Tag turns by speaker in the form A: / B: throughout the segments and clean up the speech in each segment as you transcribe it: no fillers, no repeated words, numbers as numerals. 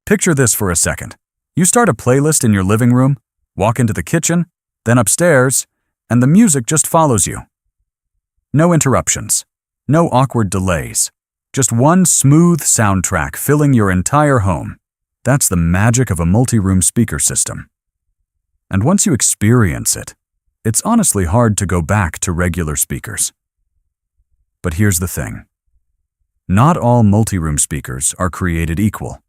A: Picture this for a second. You start a playlist in your living room, walk into the kitchen, then upstairs, and the music just follows you. No interruptions, no awkward delays, just one smooth soundtrack filling your entire home. That's the magic of a multi-room speaker system. And once you experience it, it's honestly hard to go back to regular speakers. But here's the thing. Not all multi-room speakers are created equal.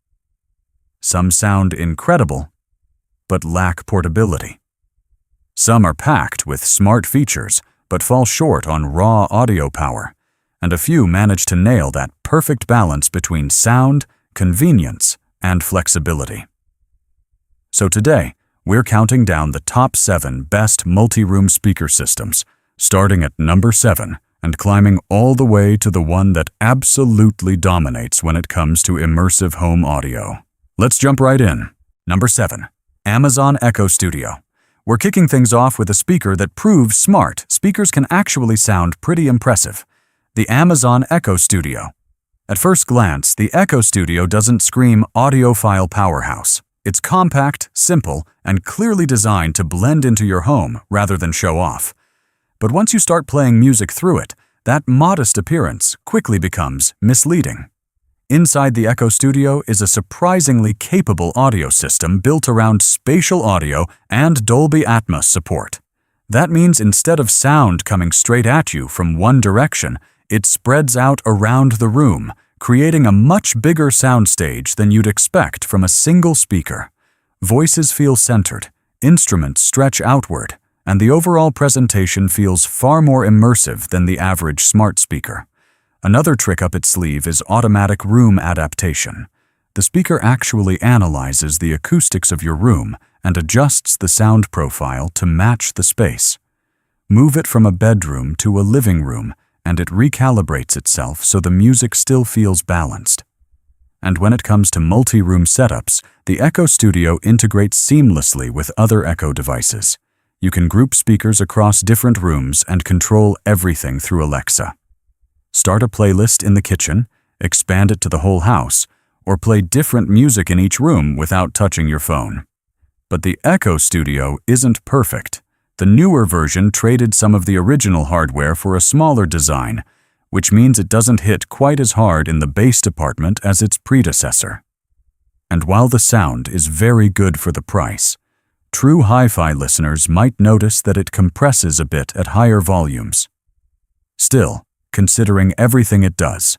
A: Some sound incredible, but lack portability. Some are packed with smart features, but fall short on raw audio power, and a few manage to nail that perfect balance between sound, convenience, and flexibility. So today, we're counting down the top 7 best multi-room speaker systems, starting at number 7 and climbing all the way to the one that absolutely dominates when it comes to immersive home audio. Let's jump right in. Number 7. Amazon Echo Studio. We're kicking things off with a speaker that proves smart speakers can actually sound pretty impressive. The Amazon Echo Studio. At first glance, the Echo Studio doesn't scream audiophile powerhouse. It's compact, simple, and clearly designed to blend into your home rather than show off. But once you start playing music through it, that modest appearance quickly becomes misleading. Inside the Echo Studio is a surprisingly capable audio system built around spatial audio and Dolby Atmos support. That means instead of sound coming straight at you from one direction, it spreads out around the room, creating a much bigger soundstage than you'd expect from a single speaker. Voices feel centered, instruments stretch outward, and the overall presentation feels far more immersive than the average smart speaker. Another trick up its sleeve is automatic room adaptation. The speaker actually analyzes the acoustics of your room and adjusts the sound profile to match the space. Move it from a bedroom to a living room, and it recalibrates itself so the music still feels balanced. And when it comes to multi-room setups, the Echo Studio integrates seamlessly with other Echo devices. You can group speakers across different rooms and control everything through Alexa. Start a playlist in the kitchen, expand it to the whole house, or play different music in each room without touching your phone. But the Echo Studio isn't perfect. The newer version traded some of the original hardware for a smaller design, which means it doesn't hit quite as hard in the bass department as its predecessor. And while the sound is very good for the price, true hi-fi listeners might notice that it compresses a bit at higher volumes. Still, considering everything it does,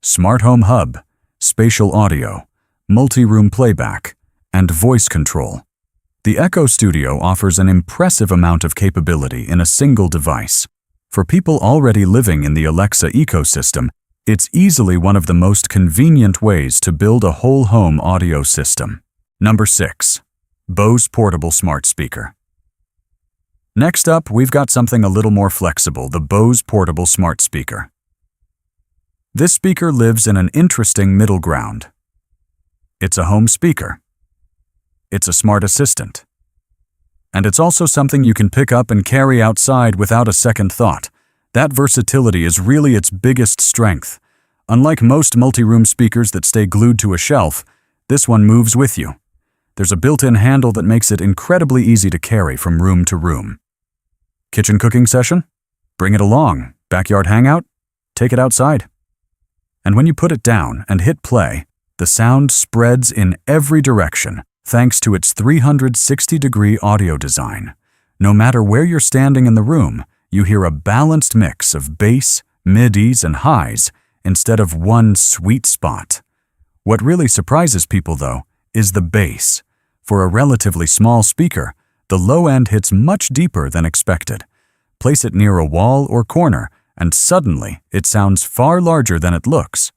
A: smart home hub, spatial audio, multi-room playback, and voice control, the Echo Studio offers an impressive amount of capability in a single device. For people already living in the Alexa ecosystem, it's easily one of the most convenient ways to build a whole home audio system. Number 6. Bose Portable Smart Speaker. Next up, we've got something a little more flexible, the Bose Portable Smart Speaker. This speaker lives in an interesting middle ground. It's a home speaker. It's a smart assistant. And it's also something you can pick up and carry outside without a second thought. That versatility is really its biggest strength. Unlike most multi-room speakers that stay glued to a shelf, this one moves with you. There's a built-in handle that makes it incredibly easy to carry from room to room. Kitchen cooking session? Bring it along. Backyard hangout? Take it outside. And when you put it down and hit play, the sound spreads in every direction thanks to its 360-degree audio design. No matter where you're standing in the room, you hear a balanced mix of bass, midis, and highs instead of one sweet spot. What really surprises people, though, is the bass. For a relatively small speaker, the low end hits much deeper than expected. Place it near a wall or corner, and suddenly it sounds far larger than it looks.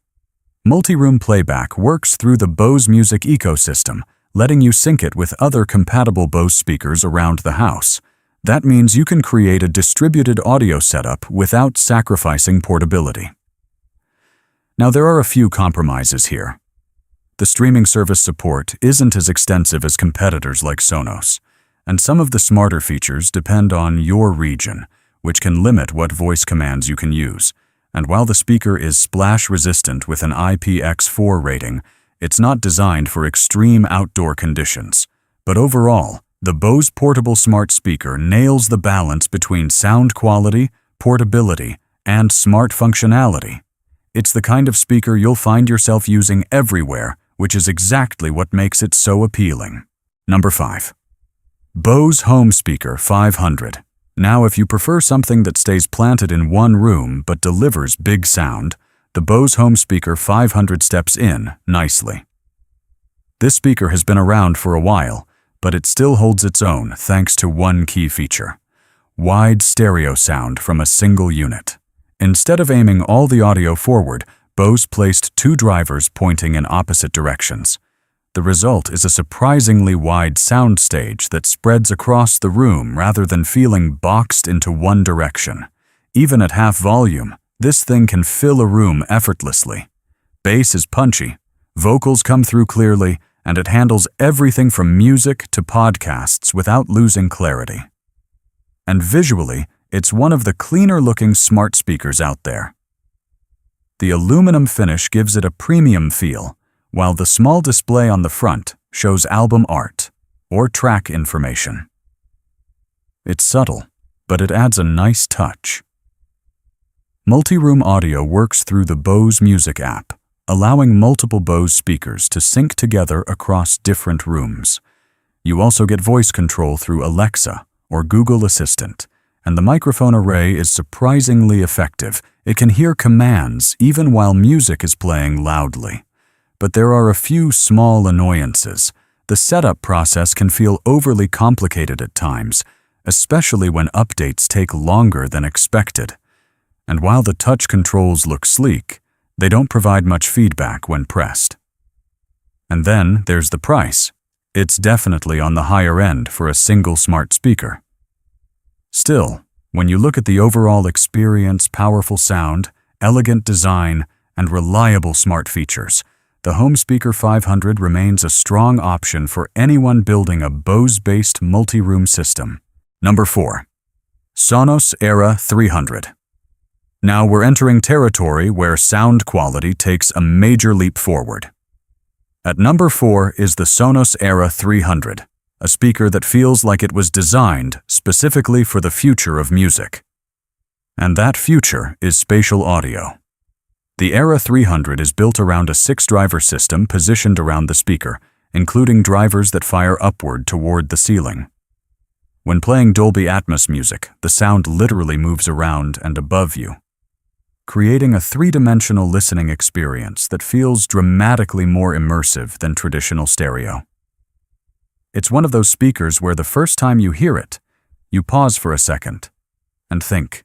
A: Multi-room playback works through the Bose music ecosystem, letting you sync it with other compatible Bose speakers around the house. That means you can create a distributed audio setup without sacrificing portability. Now, there are a few compromises here. The streaming service support isn't as extensive as competitors like Sonos, and some of the smarter features depend on your region, which can limit what voice commands you can use. And while the speaker is splash-resistant with an IPX4 rating, It's not designed for extreme outdoor conditions, but overall, the Bose portable smart speaker nails the balance between sound quality, portability, and smart functionality. It's the kind of speaker you'll find yourself using everywhere, which is exactly what makes it so appealing. Number 5. Bose Home Speaker 500. Now, if you prefer something that stays planted in one room but delivers big sound, the Bose Home Speaker 500 steps in nicely. This speaker has been around for a while, but it still holds its own thanks to one key feature: wide stereo sound from a single unit. Instead of aiming all the audio forward, Bose placed 2 drivers pointing in opposite directions. The result is a surprisingly wide soundstage that spreads across the room rather than feeling boxed into one direction. Even at half volume, this thing can fill a room effortlessly. Bass is punchy, vocals come through clearly, and it handles everything from music to podcasts without losing clarity. And visually, it's one of the cleaner-looking smart speakers out there. The aluminum finish gives it a premium feel, while the small display on the front shows album art or track information. It's subtle, but it adds a nice touch. Multi-room audio works through the Bose Music app, allowing multiple Bose speakers to sync together across different rooms. You also get voice control through Alexa or Google Assistant, and the microphone array is surprisingly effective. It can hear commands even while music is playing loudly. But there are a few small annoyances. The setup process can feel overly complicated at times, especially when updates take longer than expected. And while the touch controls look sleek, they don't provide much feedback when pressed. And then there's the price. It's definitely on the higher end for a single smart speaker. Still, when you look at the overall experience, powerful sound, elegant design, and reliable smart features, the Home Speaker 500 remains a strong option for anyone building a Bose-based multi-room system. Number 4. Sonos Era 300. Now we're entering territory where sound quality takes a major leap forward. At number 4 is the Sonos Era 300, a speaker that feels like it was designed specifically for the future of music. And that future is spatial audio. The Era 300 is built around a 6-driver system positioned around the speaker, including drivers that fire upward toward the ceiling. When playing Dolby Atmos music, the sound literally moves around and above you, creating a 3-dimensional listening experience that feels dramatically more immersive than traditional stereo. It's one of those speakers where the first time you hear it, you pause for a second and think,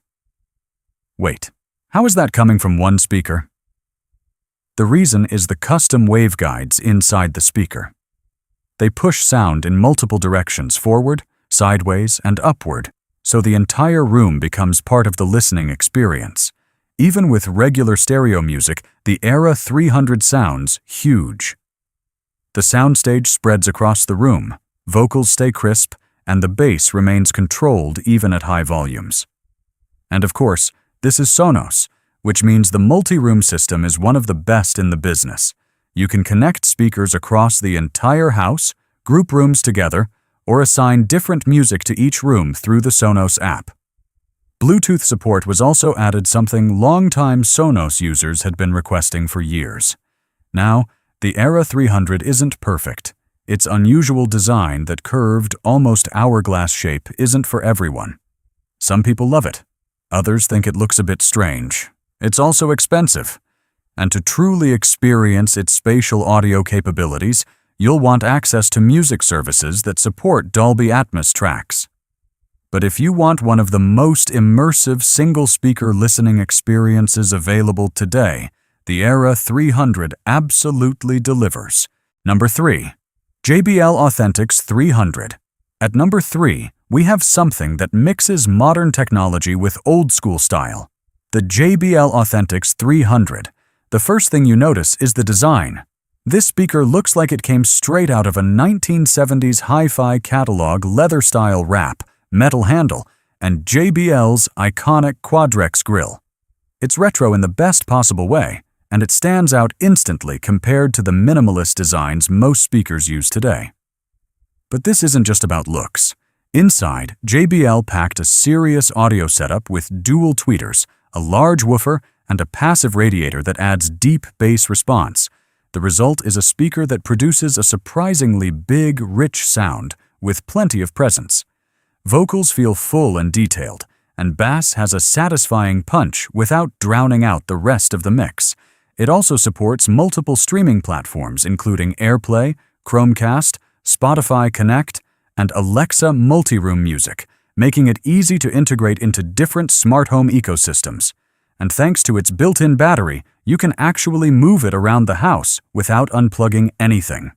A: wait, how is that coming from one speaker? The reason is the custom waveguides inside the speaker. They push sound in multiple directions, forward, sideways, and upward, so the entire room becomes part of the listening experience. Even with regular stereo music, the Era 300 sounds huge. The soundstage spreads across the room, vocals stay crisp, and the bass remains controlled even at high volumes. And of course, this is Sonos, which means the multi-room system is one of the best in the business. You can connect speakers across the entire house, group rooms together, or assign different music to each room through the Sonos app. Bluetooth support was also added, something longtime Sonos users had been requesting for years. Now, the Era 300 isn't perfect. Its unusual design, that curved, almost hourglass shape, isn't for everyone. Some people love it. Others think it looks a bit strange. It's also expensive. And to truly experience its spatial audio capabilities, you'll want access to music services that support Dolby Atmos tracks. But if you want one of the most immersive single-speaker listening experiences available today, the Era 300 absolutely delivers. Number 3. JBL Authentics 300. At number 3, we have something that mixes modern technology with old-school style. The JBL Authentics 300. The first thing you notice is the design. This speaker looks like it came straight out of a 1970s hi-fi catalog, leather-style wrap, metal handle, and JBL's iconic Quadrex grille. It's retro in the best possible way, and it stands out instantly compared to the minimalist designs most speakers use today. But this isn't just about looks. Inside, JBL packed a serious audio setup with dual tweeters, a large woofer, and a passive radiator that adds deep bass response. The result is a speaker that produces a surprisingly big, rich sound with plenty of presence. Vocals feel full and detailed, and bass has a satisfying punch without drowning out the rest of the mix. It also supports multiple streaming platforms including AirPlay, Chromecast, Spotify Connect, and Alexa multi-room music, making it easy to integrate into different smart home ecosystems. And thanks to its built-in battery, you can actually move it around the house without unplugging anything.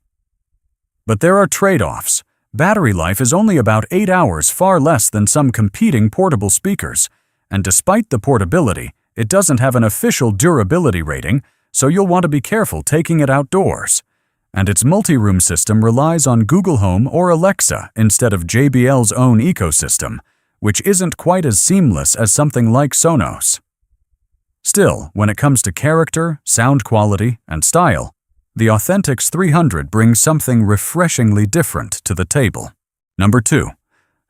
A: But there are trade-offs. Battery life is only about 8 hours, far less than some competing portable speakers. And despite the portability, it doesn't have an official durability rating, so you'll want to be careful taking it outdoors. And its multi-room system relies on Google Home or Alexa instead of JBL's own ecosystem, which isn't quite as seamless as something like Sonos. Still, when it comes to character, sound quality, and style, the Authentics 300 brings something refreshingly different to the table. Number 2.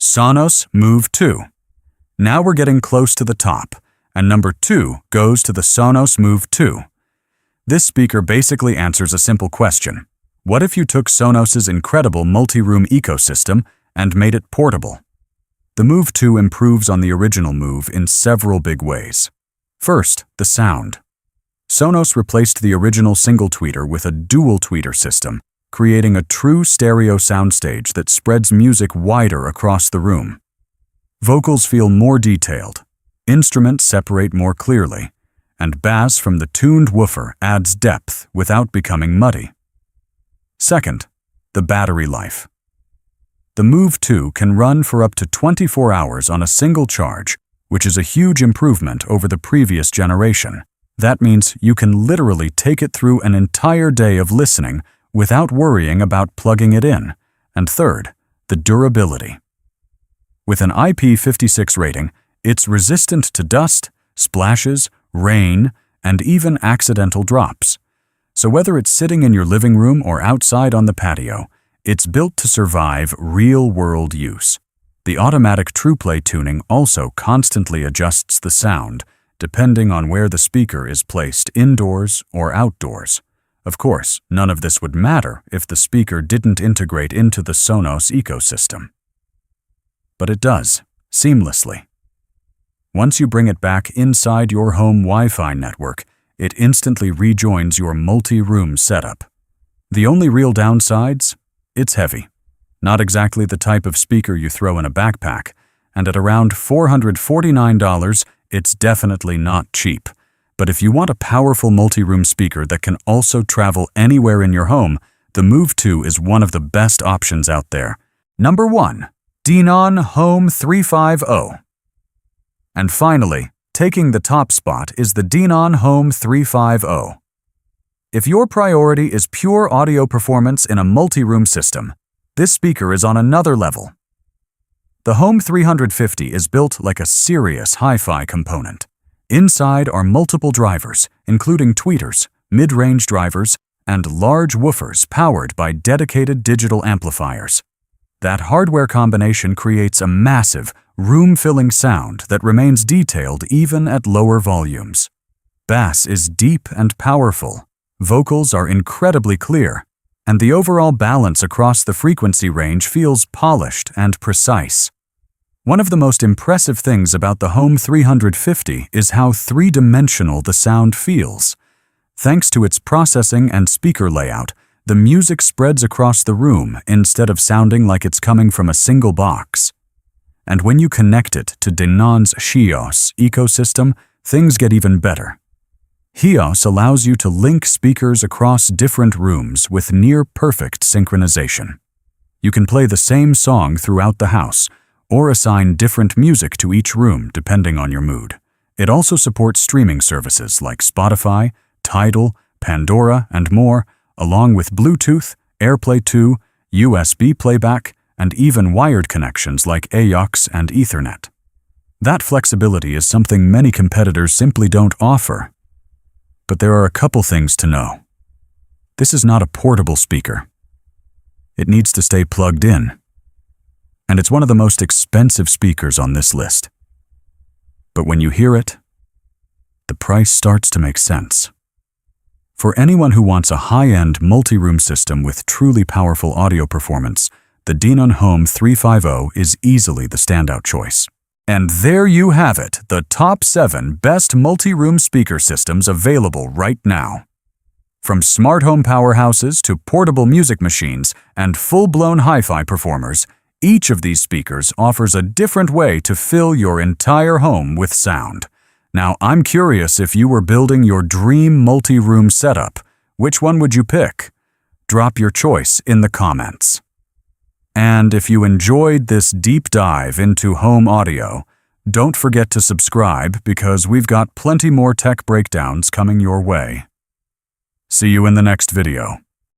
A: Sonos Move 2. Now we're getting close to the top, and number 2 goes to the Sonos Move 2. This speaker basically answers a simple question. What if you took Sonos's incredible multi-room ecosystem and made it portable? The Move 2 improves on the original Move in several big ways. First, the sound. Sonos replaced the original single tweeter with a dual tweeter system, creating a true stereo soundstage that spreads music wider across the room. Vocals feel more detailed, instruments separate more clearly, and bass from the tuned woofer adds depth without becoming muddy. Second, the battery life. The Move 2 can run for up to 24 hours on a single charge, which is a huge improvement over the previous generation. That means you can literally take it through an entire day of listening without worrying about plugging it in. And third, the durability. With an IP56 rating, it's resistant to dust, splashes, rain, and even accidental drops. So whether it's sitting in your living room or outside on the patio, it's built to survive real-world use. The automatic TruePlay tuning also constantly adjusts the sound, depending on where the speaker is placed indoors or outdoors. Of course, none of this would matter if the speaker didn't integrate into the Sonos ecosystem. But it does, seamlessly. Once you bring it back inside your home Wi-Fi network, it instantly rejoins your multi-room setup. The only real downsides? It's heavy. Not exactly the type of speaker you throw in a backpack, and at around $449, it's definitely not cheap. But if you want a powerful multi-room speaker that can also travel anywhere in your home, the Move 2 is one of the best options out there. Number 1. Denon Home 350. And finally, taking the top spot is the Denon Home 350. If your priority is pure audio performance in a multi-room system, this speaker is on another level. The Home 350 is built like a serious hi-fi component. Inside are multiple drivers, including tweeters, mid-range drivers, and large woofers powered by dedicated digital amplifiers. That hardware combination creates a massive, room-filling sound that remains detailed even at lower volumes. Bass is deep and powerful, vocals are incredibly clear, and the overall balance across the frequency range feels polished and precise. One of the most impressive things about the Home 350 is how three-dimensional the sound feels. Thanks to its processing and speaker layout, the music spreads across the room instead of sounding like it's coming from a single box. And when you connect it to Denon's HEOS ecosystem, things get even better. HEOS allows you to link speakers across different rooms with near-perfect synchronization. You can play the same song throughout the house, or assign different music to each room depending on your mood. It also supports streaming services like Spotify, Tidal, Pandora, and more, along with Bluetooth, AirPlay 2, USB playback, and even wired connections like AUX and Ethernet. That flexibility is something many competitors simply don't offer. But there are a couple things to know. This is not a portable speaker. It needs to stay plugged in. And it's one of the most expensive speakers on this list. But when you hear it, the price starts to make sense. For anyone who wants a high-end multi-room system with truly powerful audio performance, the Denon Home 350 is easily the standout choice. And there you have it, the top 7 best multi-room speaker systems available right now. From smart home powerhouses to portable music machines and full-blown hi-fi performers, each of these speakers offers a different way to fill your entire home with sound. Now, I'm curious, if you were building your dream multi-room setup, which one would you pick? Drop your choice in the comments. And if you enjoyed this deep dive into home audio, don't forget to subscribe because we've got plenty more tech breakdowns coming your way. See you in the next video.